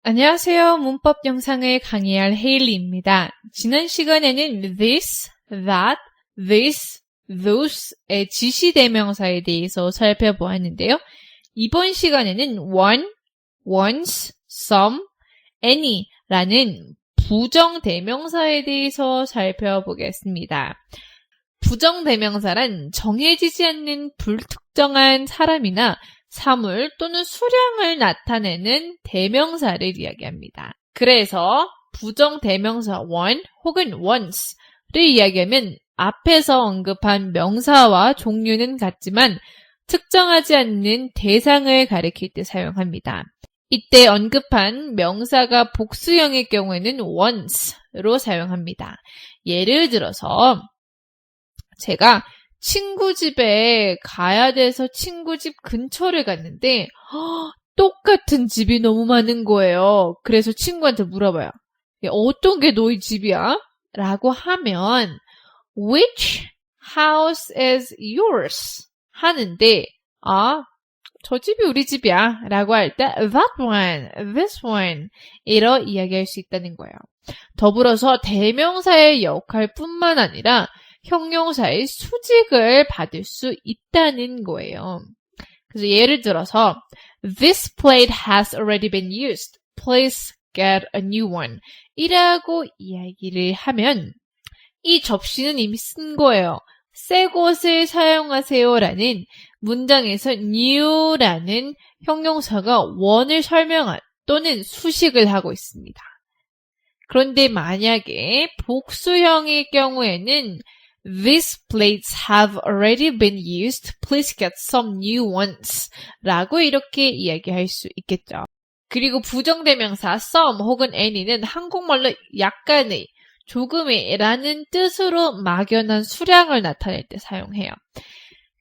안녕하세요. 문법 영상을 강의할 헤일리입니다. 지난 시간에는 this, that, this, those의 지시대명사에 대해서 살펴보았는데요. 이번 시간에는 one, once, some, any라는 부정대명사에 대해서 살펴보겠습니다. 부정대명사란 정해지지 않는 불특정한 사람이나 사물 또는 수량을 나타내는 대명사를 이야기합니다. 그래서 부정대명사 one 혹은 once를 이야기하면 앞에서 언급한 명사와 종류는 같지만 특정하지 않는 대상을 가리킬 때 사용합니다. 이때 언급한 명사가 복수형의 경우에는 once로 사용합니다. 예를 들어서 제가 친구 집에 가야 돼서 친구 집 근처를 갔는데 똑같은 집이 너무 많은 거예요. 그래서 친구한테 물어봐요. 어떤 게 너희 집이야? 라고 하면 Which house is yours? 하는데 저 집이 우리 집이야 라고 할 때 that one, this one 이러 이야기할 수 있다는 거예요. 더불어서 대명사의 역할뿐만 아니라 형용사의 수직을 받을 수 있다는 거예요. 그래서 예를 들어서 This plate has already been used. Please get a new one. 이라고 이야기를 하면 이 접시는 이미 쓴 거예요. 새 것을 사용하세요 라는 문장에서 new라는 형용사가 원을 설명한 또는 수식을 하고 있습니다. 그런데 만약에 복수형의 경우에는 These plates have already been used. Please get some new ones. 라고 이렇게 이야기할 수 있겠죠. 그리고 부정대명사 some 혹은 any는 한국말로 약간의, 조금의 라는 뜻으로 막연한 수량을 나타낼 때 사용해요.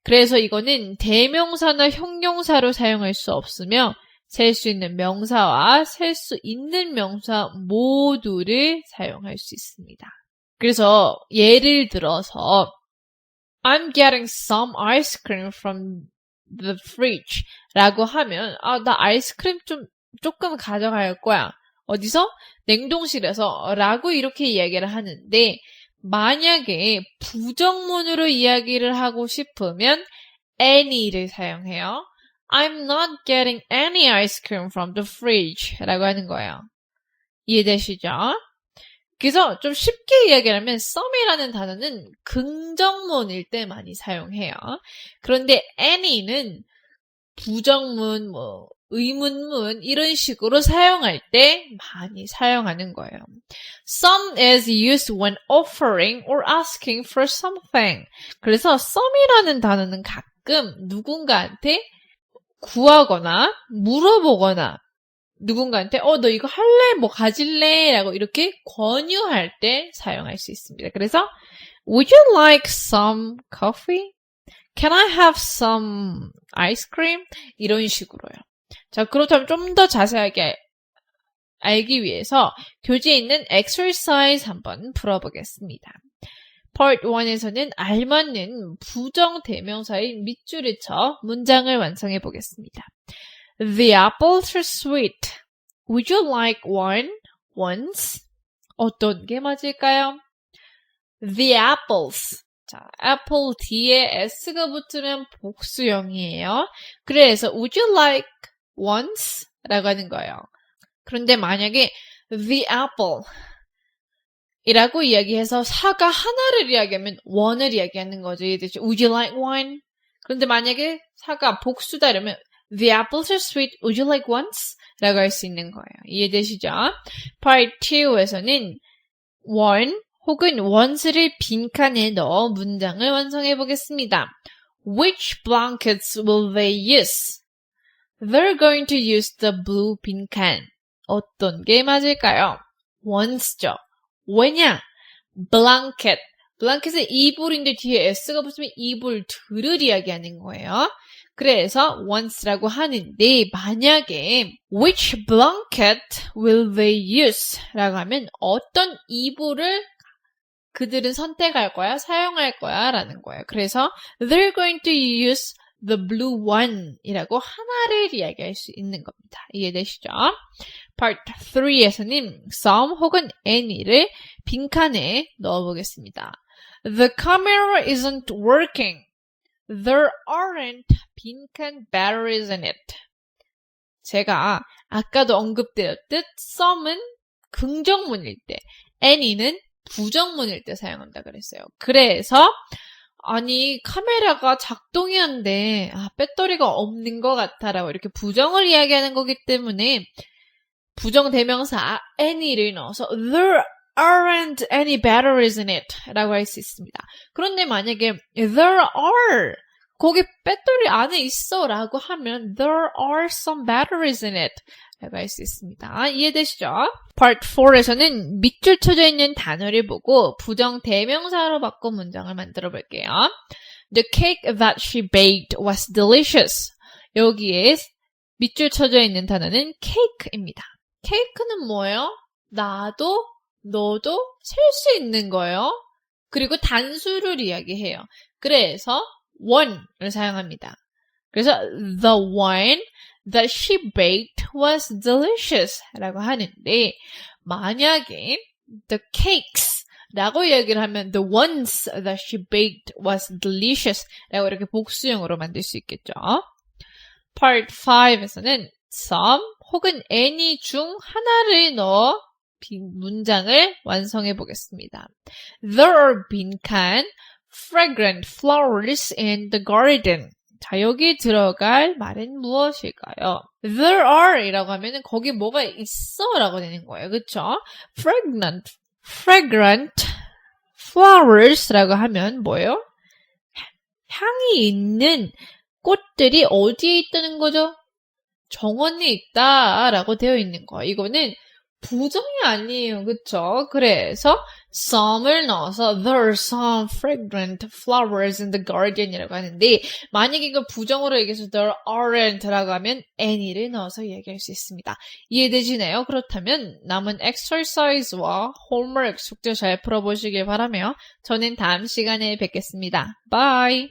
그래서 이거는 대명사나 형용사로 사용할 수 없으며 셀 수 있는 명사와 셀 수 있는 명사 모두를 사용할 수 있습니다. 그래서 예를 들어서 I'm getting some ice cream from the fridge 라고 하면 나 아이스크림 조금 가져갈 거야. 어디서? 냉동실에서 라고 이렇게 이야기를 하는데 만약에 부정문으로 이야기를 하고 싶으면 any를 사용해요. I'm not getting any ice cream from the fridge 라고 하는 거예요. 이해되시죠? 그래서 좀 쉽게 이야기하면 some이라는 단어는 긍정문일 때 많이 사용해요. 그런데 any는 부정문, 의문문 이런 식으로 사용할 때 많이 사용하는 거예요. Some is used when offering or asking for something. 그래서 some이라는 단어는 가끔 누군가한테 구하거나 물어보거나 누군가한테 너 이거 할래? 뭐 가질래? 라고 이렇게 권유할 때 사용할 수 있습니다. 그래서 Would you like some coffee? Can I have some ice cream? 이런 식으로요. 자, 그렇다면 좀 더 자세하게 알기 위해서 교재에 있는 exercise 한번 풀어보겠습니다. Part 1에서는 알맞는 부정대명사의 밑줄을 쳐 문장을 완성해 보겠습니다. The apples are sweet. Would you like one? Once? 어떤 게 맞을까요? The apples. 자, apple 뒤에 s가 붙으면 복수형이에요. 그래서 would you like once? 라고 하는 거예요. 그런데 만약에 the apple 이라고 이야기해서 사과 하나를 이야기하면 one을 이야기하는 거죠. Would you like one? 그런데 만약에 사과 복수다 이러면 The apples are sweet. Would you like once? 라고 할 수 있는 거예요. 이해되시죠? Part 2에서는 one 혹은 once를 빈칸에 넣어 문장을 완성해 보겠습니다. Which blankets will they use? They're going to use the blue 빈칸. 어떤 게 맞을까요? once죠. 왜냐? blanket. blanket은 이불인데 뒤에 s가 붙으면 이불들을 이야기하는 거예요. 그래서 once라고 하는데 만약에 which blanket will they use? 라고 하면 어떤 이불을 그들은 선택할 거야, 사용할 거야 라는 거예요. 그래서 they're going to use the blue one 이라고 하나를 이야기할 수 있는 겁니다. 이해되시죠? Part 3에서는 some 혹은 any를 빈칸에 넣어보겠습니다. The camera isn't working. There aren't 빈칸 batteries in it. 제가 아까도 언급되었듯 some은 긍정문일 때, any는 부정문일 때 사용한다 그랬어요. 그래서 아니 카메라가 작동이 안 돼. 배터리가 없는 것 같아라고 이렇게 부정을 이야기하는 거기 때문에 부정 대명사 any를 넣어서 There aren't any batteries in it 라고 할 수 있습니다. 그런데 만약에 There are 거기 배터리 안에 있어 라고 하면 There are some batteries in it 라고 할 수 있습니다. 이해되시죠? Part 4에서는 밑줄 쳐져 있는 단어를 보고 부정 대명사로 바꿔 문장을 만들어 볼게요. The cake that she baked was delicious. 여기에 밑줄 쳐져 있는 단어는 cake입니다. cake는 뭐예요? 나도 너도 셀 수 있는 거예요. 그리고 단수를 이야기해요. 그래서 one을 사용합니다. 그래서 the one that she baked was delicious 라고 하는데 만약에 the cakes 라고 이야기를 하면 the ones that she baked was delicious 라고 이렇게 복수형으로 만들 수 있겠죠. Part 5에서는 some 혹은 any 중 하나를 넣어 문장을 완성해 보겠습니다. There are 빈칸 fragrant flowers in the garden. 자, 여기 들어갈 말은 무엇일까요? There are 이라고 하면은 거기 뭐가 있어 라고 되는 거예요. 그쵸? fragrant flowers 라고 하면 뭐예요? 향이 있는 꽃들이 어디에 있다는 거죠? 정원에 있다 라고 되어 있는 거예요. 이거는 부정이 아니에요. 그쵸? 그래서 some을 넣어서 there are some fragrant flowers in the garden 이라고 하는데 만약에 이걸 부정으로 얘기해서 there aren't 라고 하면 any를 넣어서 이야기할 수 있습니다. 이해되시나요? 그렇다면 남은 exercise와 homework 숙제 잘 풀어보시길 바라며 저는 다음 시간에 뵙겠습니다. Bye!